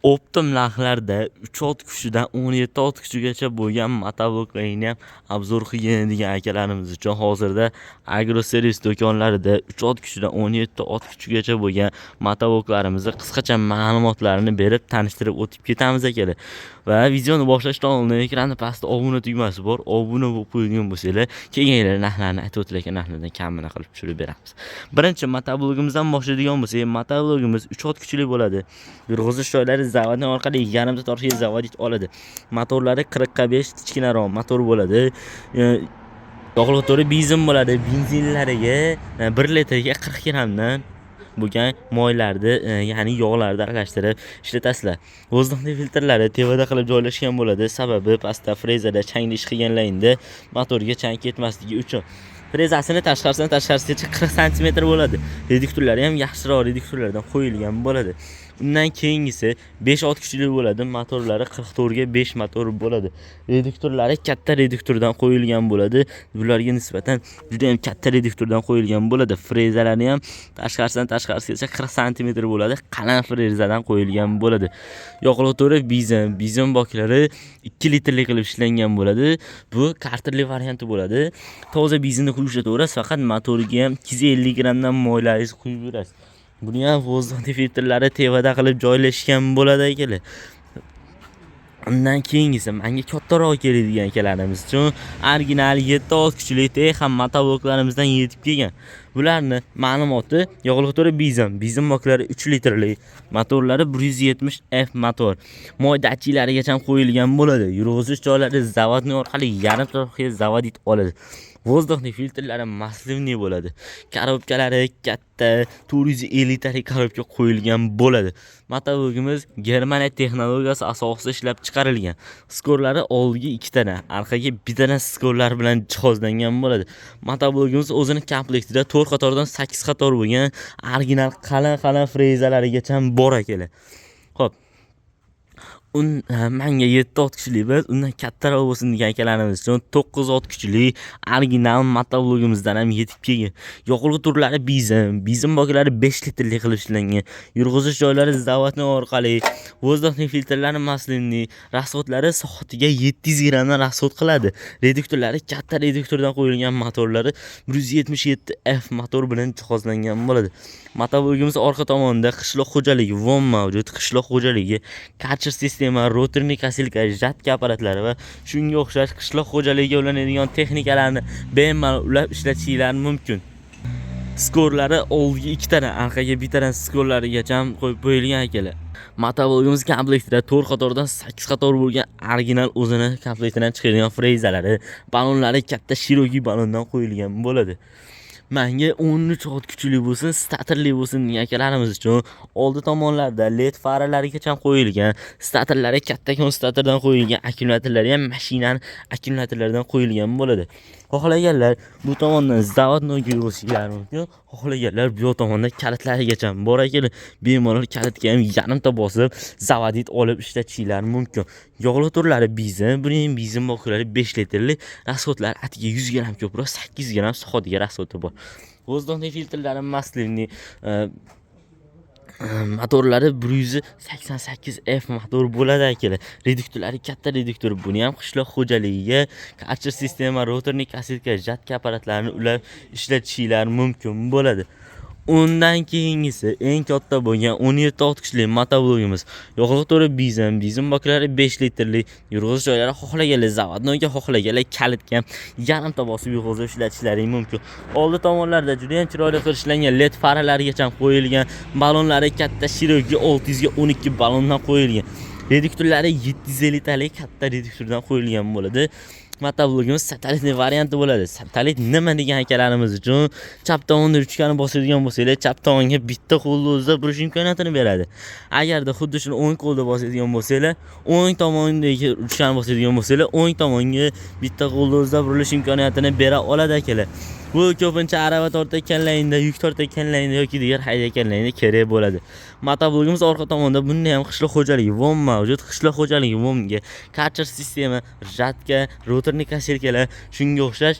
Optim narxlarda 3 ot kuchidan 17 ot kuchigacha bo'lgan motobloklarni ham obzor qilgan akalarimiz uchun hozirda agroservis do'konlarida 3 ot kuchidan 17 ot kuchigacha bo'lgan motobloklarimizni qisqacha ma'lumotlarini berib tanishtirib o'tib ketamiz akalar. Va videoni boshlashdan oldin ekranda pastda obuna tugmasi bor. Obuna bo'lib qo'ygan bo'lsanglar, kelganlar narxlarni aytib o'tilgan narxlardan kamini qilib tushirib beramiz. Birinchi motoblogimizdan boshlaydigan bo'lsak, motoblogimiz 3 ot kuchli bo'ladi. Yurg'izish joylari zavodning orqali yarimta tortga zavodit oladi. Motorlari 40 kichkinaroq motor bo'ladi. Yog'li benzin bo'ladi. Benzinlariga 1 litrga 40 grammdan bo'lgan moylarni, ya'ni yog'larni aralashtirib ishlatasizlar. Vozduxni filtrlari tevada qilib joylashgan bo'ladi. Sababi pastda frezada changlish qilganligida motorga chang ketmasligi uchun. Frezasini tashqarisigacha 40 cm bo'ladi. Reduktorlari ham yaxshiroq reduktorlardan qo'yilgan bo'ladi. Undan keyingisi 5 ot kuchli bo'ladi. Motorlari 44 ga 5 motor bo'ladi. Reduktorlari katta reduktordan qo'yilgan bo'ladi. Bularga nisbatan juda ham katta reduktordan qo'yilgan bo'ladi. Frezalari ham tashqarisigacha 40 cm bo'ladi. Qalin frezadan qo'yilgan bo'ladi. Yoqilg'i benzin boklari 2 litrlik qilib ishlangan bo'ladi. Bu karterli varianti bo'ladi. Toza benzinni qo'yishaverasiz, faqat motoriga ham 250 grammdan moylaringiz qo'yib berasiz. Buni ham vozdux filtrlari tevada qilib joylashgan bo'ladi akalar. Undan keyingisi menga kattaroq keladigan akalarimiz uchun original 7 ot kuchli ham motobloklarimizdan yetib kelgan. Bularni ma'lumoti yog'ilg'i benzin boklari 3 litrli, motorlari 170 F motor. Moy datchilarigacha qo'yilgan bo'ladi. Yurg'izish joylari zavodning orqali yarim tortga zavodit oladi. Vozduxni filtrlari massivniy bo'ladi. Korobkalari katta 450 litalik korobka qo'yilgan bo'ladi. Motoblogimiz Germaniya texnologiyasi asosida ishlab chiqarilgan. Skorlari oldiga 2 tana, orqaga 1 tana skorlar bilan jihozlangan bo'ladi. Motoblogimiz o'zining komplektida 4 qatordan 8 qator bo'lgan original qalin frezalarigacha bor akalar. Xo'p. Menga 7 ot kuchli biz, undan kattaroq bo'lsin degan akalarimiz uchun 9 ot kuchli original motoblogimizdan ham yetib kelgan. Yoqilg'i turlari benzin boklari 5 litrli qilib ishlangan. Yurg'izish joylari zavodning orqali, vozduxning filtrlari masliniy, rasxodlari soatiga 700 grammdan rasxod qiladi. Reduktorlari katta reduktordan qo'yilgan, motorlari 177 F motor bilan jihozlangan bo'ladi. Motoblogimiz orqa tomonida qishloq xo'jaligi von mavjud. Qishloq xo'jaligi, karcher sistema, rotorli kasilka, jatka apparatlari va shunga o'xshash qishloq xo'jaligiga ulanadigan texnikalarni bemalol ulab ishlatishingiz mumkin. Skorlari oldiga 2 tana, orqaga 1 tana skorlarigacha qo'yib qo'yilgan akalar. Motoblogimiz komplektida 4 qatordan 8 qator bo'lgan original o'zini komplektidan chiqadigan frezalari, balonlari katta Cherokee balondan qo'yilgan bo'ladi. Menga 13 ot kuchli bo'lsin, statorli bo'lsin degan akalarimiz uchun oldi tomonlarda LED faralarigacha qo'yilgan, statorlari katta konstatordan qo'yilgan, akkumulyatorlari ham mashinaning akkumulyatorlaridan qo'yilgan bo'ladi. Xohlaganlar bu tomondan zavodni yurg'izishlari mumkin, xohlaganlar bu tomonda kalitlarigacha bor akalar. Bemalol kalitga ham yarimta bosib, zavodit olib ishlatishlari mumkin. Yog'li turlari buning benzin boklari 5 litrli, rasxodlari atiga 100 gramm ko'proq, 8 gramm soatiga rasxodi bor. Vozduxning filtrlari masliniy, motorlari 188 F motor bo'ladi akalar. Reduktorlari katta reduktor. Buni ham qishloq xo'jaligiga, karcher sistema, rotorli kasilka, jatka apparatlarini ulab ishlatishlari mumkin bo'ladi. Undan keyingisi eng katta bo'lgan 17 ot kuchli motoblogimiz. Yog'ilg'i benzin boklari 5 litrli, yurg'izish joylari xohlaganlar zavodnoga, xohlaganlar kalitga yarimta bosib yurg'izib ishlatishlari mumkin. Oldi tomonlarda juda ham chiroyli qilib ishlangan LED faralarigacha qo'yilgan, balonlari katta Cherokee 600 ga 12 balondan qo'yilgan. Reduktorlari 750 talik katta reduktordan qo'yilgan bo'ladi. Motoblogimiz satelitli varianti bo'ladi. Satelit nima degan akalarimiz uchun chap tomonda ruchkani bosadigan bo'lsangiz, chap tomonga bitta qo'lda o'zida burish imkoniyatini beradi. Agarda xuddi shuni o'ng qo'lda bosadigan bo'lsangiz, o'ng tomondagi ruchkani bosadigan bo'lsangiz, o'ng tomonga bitta qo'lda o'zida burilish imkoniyatini bera oladi akalar. Bu ko'pincha arava tortayotganlaringda, yuk tortayotganlaringda yoki diğer haydayotganlaringda kerak bo'ladi. Motoblogimiz orqa tomonda bunda ham qishloq xo'jaligi VOM mavjud. Qishloq xo'jaligi VOMga karcher sistema, жатка, rotorli kasserkalar, shunga o'xshash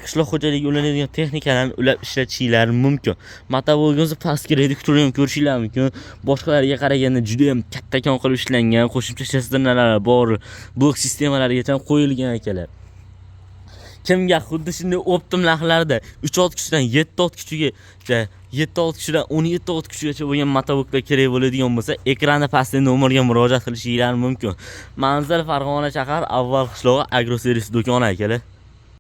qishloq xo'jaligi ulanadigan texnikalarni ulab ishlatishingiz mumkin. Motoblogimiz pastki reduktorini ham ko'rishingiz mumkin. Boshqalarga qaraganda juda ham kattakon qilib ishlangan, qo'shimcha sisternalar bor, blok sistemalarigacha qo'yilgan akalar. Kimga xuddi shunday optim narxlarda 3 ot kuchidan 7 ot kuchigacha, 7 ot kuchidan 17 ot kuchigacha bo'lgan motobloklar kerak bo'ladigan bo'lsa, ekranda pastda nomerga murojaat qilishingiz mumkin. Manzil Farg'ona shahar, avval qishlog'i agroservis do'koni akalar.